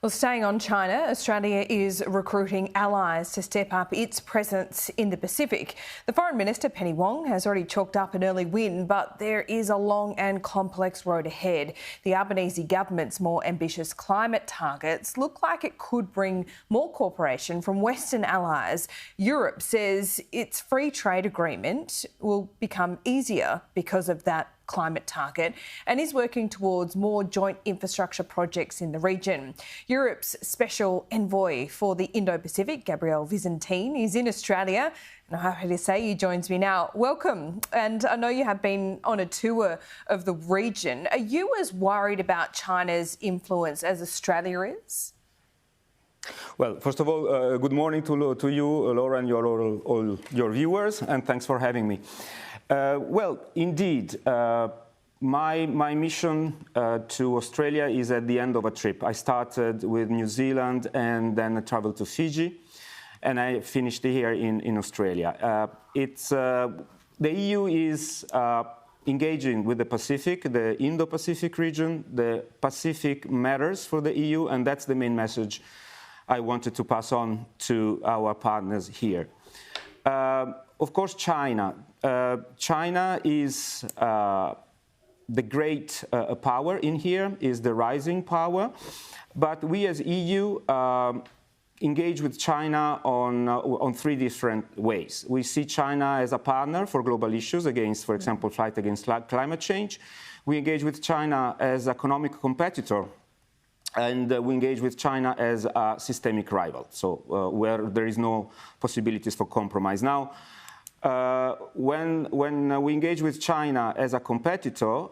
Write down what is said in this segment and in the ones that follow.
Well, staying on China, Australia is recruiting allies to step up its presence in the Pacific. The Foreign Minister, Penny Wong, has already chalked up an early win, but there is a long and complex road ahead. The Albanese government's more ambitious climate targets look like it could bring more cooperation from Western allies. Europe says its free trade agreement will become easier because of that climate target and is working towards more joint infrastructure projects in the region. Europe's Special Envoy for the Indo-Pacific, Gabriele Visentin, is in Australia, and I'm happy to say he joins me now. Welcome. And I know you have been on a tour of the region. Are you as worried about China's influence as Australia is? Well, first of all, good morning to you, Laura, and all your viewers, and thanks for having me. Well, indeed, my mission to Australia is at the end of a trip. I started with New Zealand and then I traveled to Fiji, and I finished here in Australia. The EU is engaging with the Pacific, the Indo-Pacific region. The Pacific matters for the EU, and that's the main message I wanted to pass on to our partners here. Of course, China. China is the great power in here, is the rising power. But we as EU engage with China on three different ways. We see China as a partner for global issues against, for example, fight against climate change. We engage with China as an economic competitor. And we engage with China as a systemic rival, so where there is no possibilities for compromise. Now, when we engage with China as a competitor,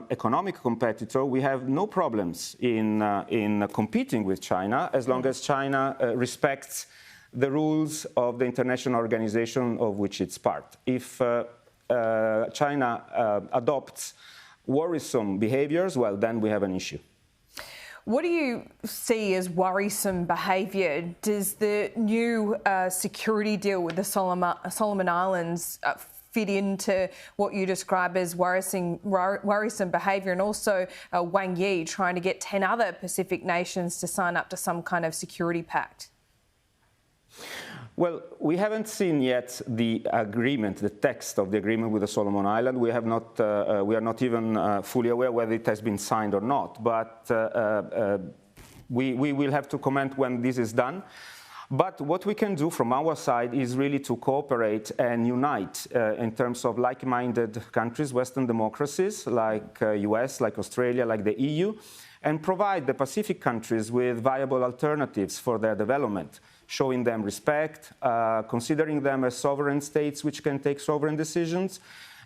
economic competitor, we have no problems in competing with China as long as China respects the rules of the international organization of which it's part. If China adopts worrisome behaviors, well, then we have an issue. What do you see as worrisome behaviour? Does the new security deal with the Solomon Islands fit into what you describe as worrisome behaviour, and also Wang Yi trying to get 10 other Pacific nations to sign up to some kind of security pact? Well, we haven't seen yet the agreement, the text of the agreement with the Solomon Islands. We have not. We are not even fully aware whether it has been signed or not. But we will have to comment when this is done. But what we can do from our side is really to cooperate and unite in terms of like-minded countries, Western democracies like US, like Australia, like the EU, and provide the Pacific countries with viable alternatives for their development, showing them respect, considering them as sovereign states which can take sovereign decisions.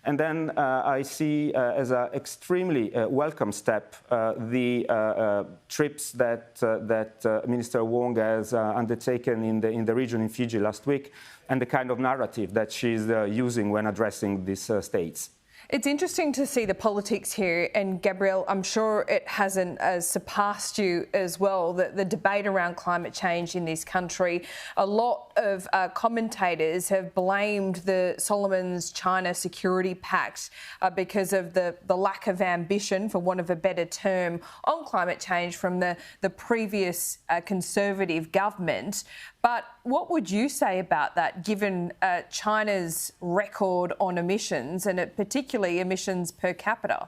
And then I see as an extremely welcome step the trips that Minister Wong has undertaken in the region in Fiji last week, and the kind of narrative that she's using when addressing these states. It's interesting to see the politics here, and Gabrielle, I'm sure it hasn't surpassed you as well, the debate around climate change in this country. A lot of commentators have blamed the Solomon's China Security Pact because of the lack of ambition, for want of a better term, on climate change from the previous Conservative government. But what would you say about that, given China's record on emissions, and particularly emissions per capita?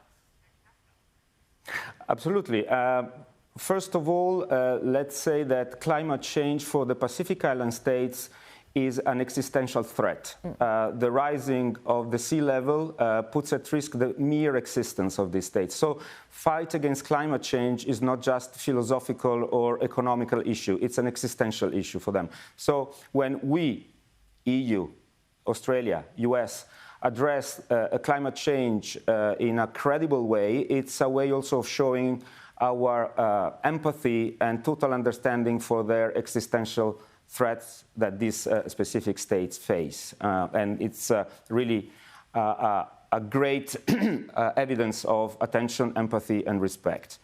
Absolutely. First of all, let's say that climate change for the Pacific Island states is an existential threat. The rising of the sea level puts at risk the mere existence of these states. So fight against climate change is not just philosophical or economical issue, it's an existential issue for them. So when we, EU, Australia, US, address climate change in a credible way, it's a way also of showing our empathy and total understanding for their existential threats that these specific states face. And it's really a great evidence of attention, empathy, and respect.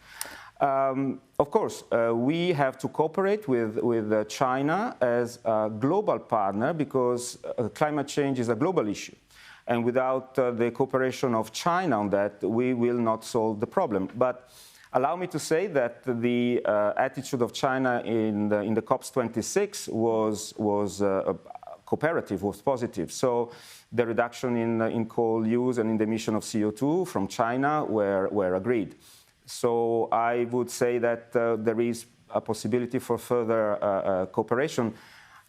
Of course, we have to cooperate with China as a global partner, because climate change is a global issue. And without the cooperation of China on that, we will not solve the problem. But allow me to say that the attitude of China in the COP26 was cooperative, was positive. So the reduction in coal use and in the emission of CO2 from China were agreed. So I would say that there is a possibility for further cooperation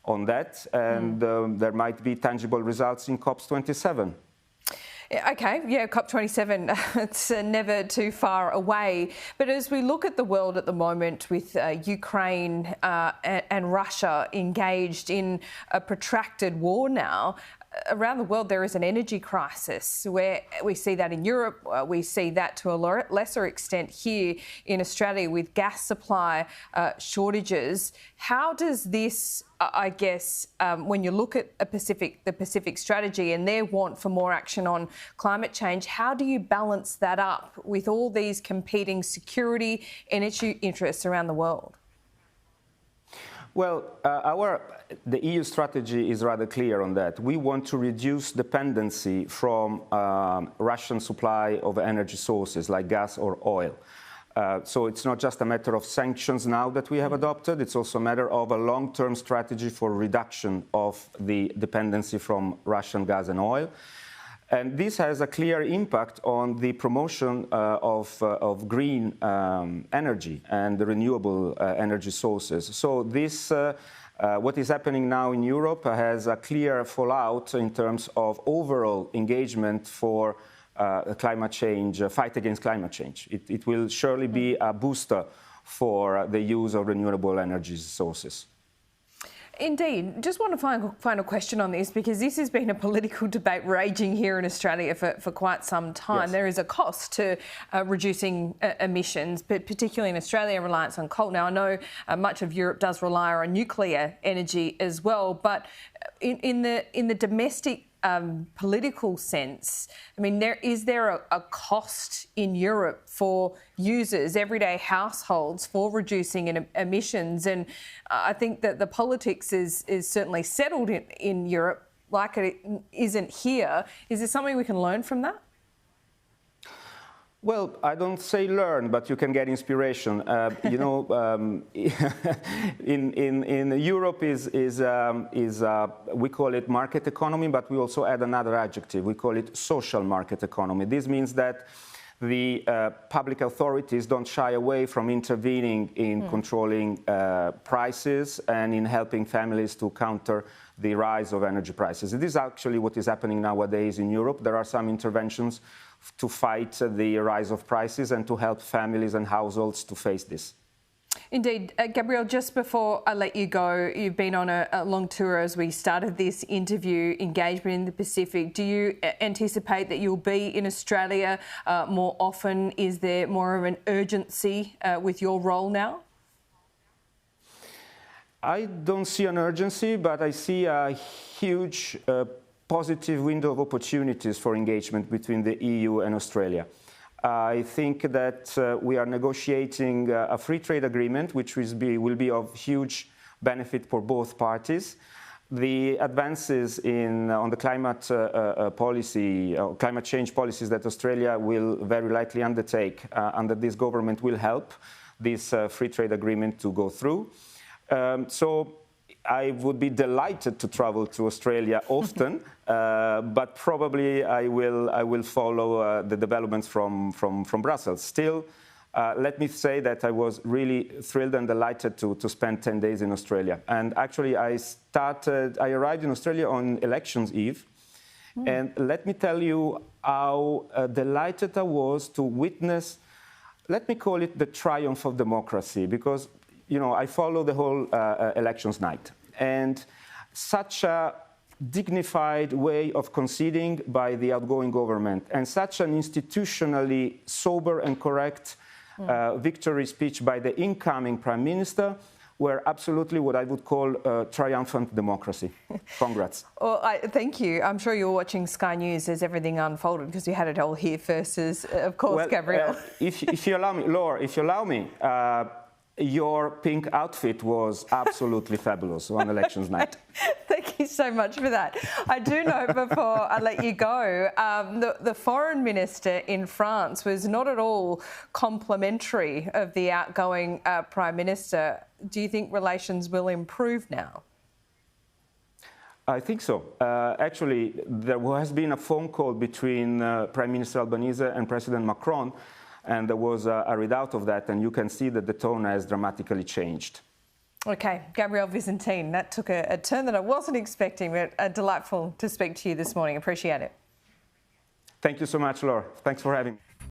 on that, and there might be tangible results in COP27. Okay, yeah, COP27, it's never too far away. But as we look at the world at the moment with Ukraine and Russia engaged in a protracted war now, around the world there is an energy crisis where we see that in Europe, we see that to a lesser extent here in Australia with gas supply shortages. How does this, I guess, when you look at the Pacific strategy and their want for more action on climate change, how do you balance that up with all these competing security energy interests around the world? Well, the EU strategy is rather clear on that. We want to reduce dependency from Russian supply of energy sources like gas or oil. So it's not just a matter of sanctions now that we have adopted, it's also a matter of a long-term strategy for reduction of the dependency from Russian gas and oil. And this has a clear impact on the promotion of green energy and the renewable energy sources. So this, what is happening now in Europe has a clear fallout in terms of overall engagement for climate change, fight against climate change. It will surely be a booster for the use of renewable energy sources. Indeed. Just want a final question on this, because this has been a political debate raging here in Australia for quite some time. Yes. There is a cost to reducing emissions, but particularly in Australia, reliance on coal. Now, I know much of Europe does rely on nuclear energy as well, but in the domestic political sense, I mean, is there a cost in Europe for users, everyday households, for reducing emissions? And I think that the politics is certainly settled in Europe, like it isn't here. Is there something we can learn from that? Well, I don't say learn, but you can get inspiration. You know, in Europe we call it market economy, but we also add another adjective. We call it social market economy. This means that the public authorities don't shy away from intervening in controlling prices and in helping families to counter the rise of energy prices. This is actually what is happening nowadays in Europe. There are some interventions to fight the rise of prices and to help families and households to face this. Indeed. Gabriele, just before I let you go, you've been on a long tour as we started this interview, engagement in the Pacific. Do you anticipate that you'll be in Australia more often? Is there more of an urgency with your role now? I don't see an urgency, but I see a huge positive window of opportunities for engagement between the EU and Australia. I think that we are negotiating a free trade agreement which will be of huge benefit for both parties. The advances on the climate policy, climate change policies that Australia will very likely undertake under this government will help this free trade agreement to go through. So I would be delighted to travel to Australia often, but probably I will follow the developments from Brussels. Still, let me say that I was really thrilled and delighted to spend 10 days in Australia. And actually, I arrived in Australia on Elections Eve. And let me tell you how delighted I was to witness, let me call it the triumph of democracy, because you know, I follow the whole elections night, and such a dignified way of conceding by the outgoing government and such an institutionally sober and correct victory speech by the incoming Prime Minister were absolutely what I would call triumphant democracy. Congrats. Well, thank you. I'm sure you're watching Sky News as everything unfolded, because you had it all here first, as, of course, well, Gabriele. If you allow me, Laura, if you allow me, your pink outfit was absolutely fabulous on elections night. Thank you so much for that. I do know, before I let you go, the foreign minister in France was not at all complimentary of the outgoing Prime Minister. Do you think relations will improve now? I think so. Actually, there has been a phone call between Prime Minister Albanese and President Macron, and there was a readout of that, and you can see that the tone has dramatically changed. OK, Gabriele Visentin, that took a turn that I wasn't expecting, but delightful to speak to you this morning. Appreciate it. Thank you so much, Laura. Thanks for having me.